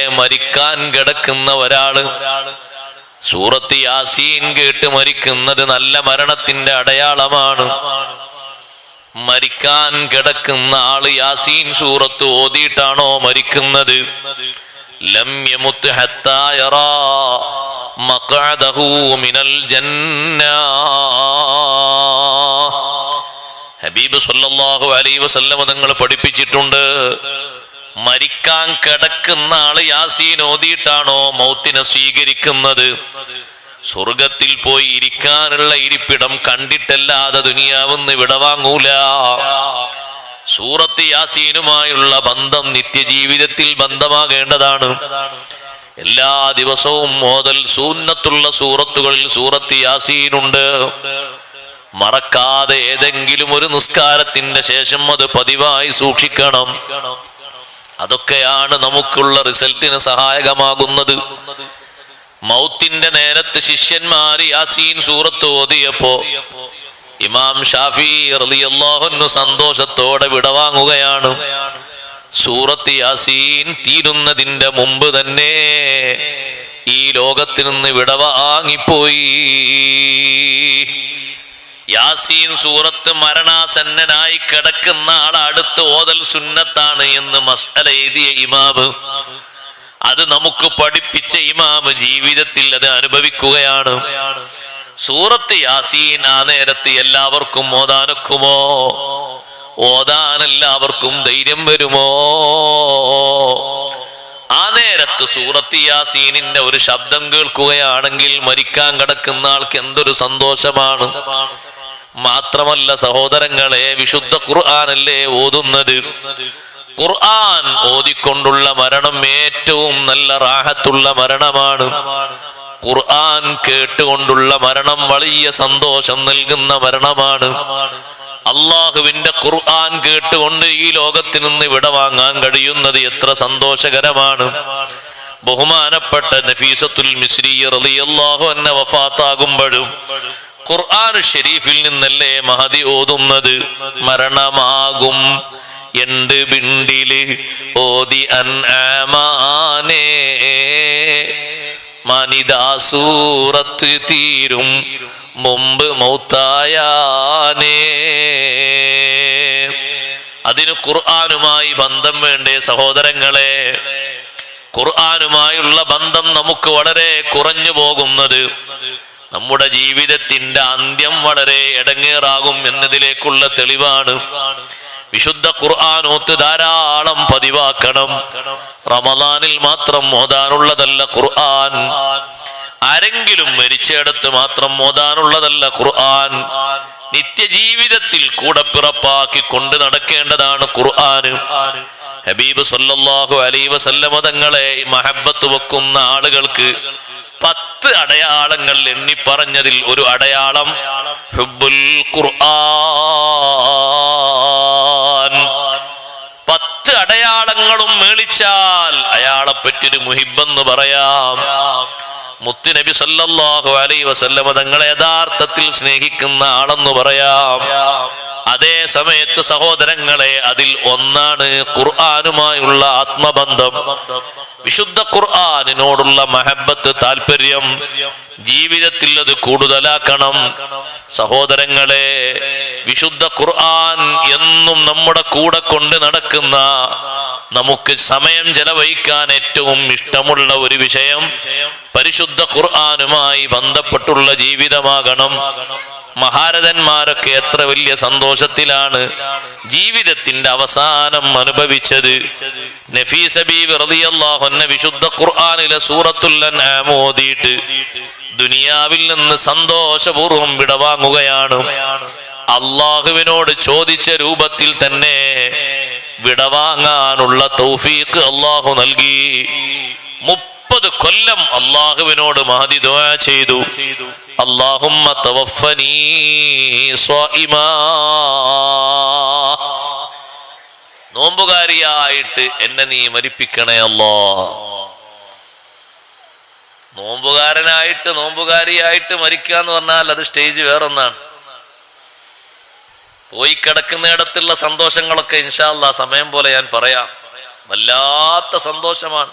മരിക്കാൻ കിടക്കുന്ന ഒരാള് സൂറത്ത് യാസീൻ കേട്ട് മരിക്കുന്നത് നല്ല മരണത്തിന്റെ അടയാളമാണ്. മരിക്കാൻ കിടക്കുന്ന ആള് യാസീൻ സൂറത്ത് ഓതിയിട്ടാണോ മരിക്കുന്നത്? ലം യമുത് ഹത്താ യറാ മഖഅദഹു മിനൽ ജന്ന. ഹബീബ് സല്ലല്ലാഹു അലൈഹി വസല്ലം തങ്ങൾ പഠിപ്പിച്ചിട്ടുണ്ട്, മരിക്കാൻ കിടക്കുന്ന ആള് യാസീൻ ഓതിയിട്ടാണോ മൗത്തിനെ സ്വീകരിക്കുന്നത്, സ്വർഗത്തിൽ പോയി ഇരിക്കാനുള്ള ഇരിപ്പിടം കണ്ടിട്ടല്ലാതെ ദുനിയാവെന്ന് വിടവാങ്ങൂല. സൂറത്ത് യാസീനുമായുള്ള ബന്ധം നിത്യജീവിതത്തിൽ ബന്ധമാകേണ്ടതാണ്. എല്ലാ ദിവസവും ഓതൽ സുന്നത്തുള്ള സൂറത്തുകളിൽ സൂറത്ത് യാസീനുണ്ട്. മറക്കാതെ ഏതെങ്കിലും ഒരു നിസ്കാരത്തിന്റെ ശേഷം അത് പതിവായി സൂക്ഷിക്കണം. അതൊക്കെയാണ് നമുക്കുള്ള റിസൾട്ടിന് സഹായകമാകുന്നത്. മൗത്തിന്റെ നേരത്ത് ശിഷ്യന്മാര് യാസീൻ സൂറത്ത് ഓതിയപ്പോ ഇമാം ഷാഫി റളിയല്ലാഹു അൻഹു സന്തോഷത്തോടെ വിടവാങ്ങുകയാണ്. സൂറത്ത് യാസീൻ തീരുന്നതിന്റെ മുമ്പ് തന്നെ ഈ ലോകത്തിൽ നിന്ന് വിടവാങ്ങിപ്പോയി. യാസീൻ സൂറത്ത് മരണാസന്നനായി കിടക്കുന്ന ആൾ അടുത്ത് ഓതൽ സുന്നത്താണ് എന്ന് മസ്അല എഴുതിയ ഇമാമ്, അത് നമുക്ക് പഠിപ്പിച്ച ഇമാമ് ജീവിതത്തിൽ അത് അനുഭവിക്കുകയാണ്. സൂറത്ത് യാസീൻ ആ നേരത്ത് എല്ലാവർക്കും ഓതാനൊക്കുമോ? ഓതാൻ എല്ലാവർക്കും ധൈര്യം വരുമോ? ആ നേരത്ത് സൂറത്ത് യാസീനിന്റെ ഒരു ശബ്ദം കേൾക്കുകയാണെങ്കിൽ മരിക്കാൻ കിടക്കുന്ന ആൾക്ക് എന്തൊരു സന്തോഷമാണ്. മാത്രമല്ല സഹോദരങ്ങളെ, വിശുദ്ധ ഖുർആനല്ലേ ഓതുന്നത്. ഖുർആൻ ഓതിക്കൊണ്ടുള്ള മരണം ഏറ്റവും നല്ല റാഹത്തുള്ള മരണമാണ്. ഖുർആൻ കേട്ടുകൊണ്ടുള്ള മരണം വലിയ സന്തോഷം നൽകുന്ന മരണമാണ്. അള്ളാഹുവിന്റെ ഖുർആൻ കേട്ടുകൊണ്ട് ഈ ലോകത്തിൽ നിന്ന് വിടവാങ്ങാൻ കഴിയുന്നത് എത്ര സന്തോഷകരമാണ്. ബഹുമാനപ്പെട്ട നഫീസത്തുൽ മിസ്രിയ്യ റളിയല്ലാഹു അൻഹ വഫാത്താകുമ്പോഴും ഖുർആൻ ഷരീഫിൽ നിന്നല്ലേ മഹദി ഓതുന്നത്. മരണമാകും എണ്ട് ബിണ്ടില് ഓതി അൻആമാനേ, മനിദാസൂറത്ത് തീരും മുമ്പ് മൗത്തായാനേ. അതിന് ഖുർആനുമായി ബന്ധം വേണ്ടേ സഹോദരങ്ങളെ? ഖുർആനുമായുള്ള ബന്ധം നമുക്ക് വളരെ കുറഞ്ഞു പോകുന്നത് നമ്മുടെ ജീവിതത്തിന്റെ അന്ത്യം വളരെ ഇടങ്ങേറാകും എന്നതിലേക്കുള്ള തെളിവാണ്. വിശുദ്ധ ഖുർആൻ ഓത്ത് ധാരാളം പതിവാക്കണം. റമദാനിൽ മാത്രം ഓതാനുള്ളതല്ല ഖുർആൻ. ആരെങ്കിലും മരിച്ചയിടത്ത് മാത്രം ഓതാനുള്ളതല്ല ഖുർആൻ. നിത്യജീവിതത്തിൽ കൂടെ പിറപ്പാക്കി കൊണ്ട് നടക്കേണ്ടതാണ് ഖുർആൻ. ഹബീബ് സല്ലല്ലാഹു അലൈഹി വസല്ലം തങ്ങളെ മഹബ്ബത്ത് വെക്കുന്ന ആളുകൾക്ക് 10 അടയാളങ്ങൾ എണ്ണി പറഞ്ഞതിൽ ഒരു അടയാളം ഹുബ്ബുൽ ഖുർആൻ. 10 അടയാളങ്ങളും മേളിച്ചാൽ അയാളെ പറ്റിയൊരു മുഹിബ്ബെന്ന് പറയാം. മുത്തുനബി സല്ലല്ലാഹു അലൈഹി വസല്ലം തങ്ങളെ യഥാർത്ഥത്തിൽ സ്നേഹിക്കുന്ന ആളെന്ന് പറയാം. അതേ സമയത്ത് സഹോദരങ്ങളെ, അതിൽ ഒന്നാണ് ഖുർആനുമായുള്ള ആത്മബന്ധം. വിശുദ്ധ ഖുർആനിനോടുള്ള മഹബ്ബത്ത്, താല്പര്യം ജീവിതത്തിൽ അത് കൂടുതലാക്കണം. സഹോദരങ്ങളെ, വിശുദ്ധ ഖുർആൻ എന്നും നമ്മുടെ കൂടെ കൊണ്ട് നടക്കുന്ന, നമുക്ക് സമയം ചെലവഴിക്കാൻ ഏറ്റവും ഇഷ്ടമുള്ള ഒരു വിഷയം പരിശുദ്ധ ഖുർആനുമായി ബന്ധപ്പെട്ടുള്ള ജീവിതമാകണം. മഹാരഥന്മാരൊക്കെ എത്ര വലിയ സന്തോഷത്തിലാണ് ജീവിതത്തിന്റെ അവസാനം അനുഭവിച്ചത്. നഫീസ ബീവി റളിയല്ലാഹു അൻഹ വിശുദ്ധ ഖുർആനിലെ സൂറത്തുൽ അൻആം ഓതിയിട്ട് ദുനിയാവിൽ നിന്ന് സന്തോഷപൂർവ്വം വിടവാങ്ങുകയാണ്. അള്ളാഹുവിനോട് ചോദിച്ച രൂപത്തിൽ തന്നെ വിടവാങ്ങാനുള്ള തൗഫീഖ് അള്ളാഹു നൽകി. 30 കൊല്ലം അള്ളാഹുവിനോട് മഹദി ദുആ ചെയ്തു, അല്ലാഹുമ്മ തവഫനി സ്വാഇമാ, നോമ്പുകാരിയായിട്ട് എന്നെ നീ മരിപ്പിക്കണേ അല്ലാ. നോമ്പുകാരിയായിട്ട് മരിക്കുക എന്ന് പറഞ്ഞാൽ അത് സ്റ്റേജ് വേറൊന്നാണ്. പോയി കിടക്കുന്നിടത്തുള്ള സന്തോഷങ്ങളൊക്കെ ഇൻഷാ അല്ലാഹ് സമയം പോലെ ഞാൻ പറയാം. വല്ലാത്ത സന്തോഷമാണ്.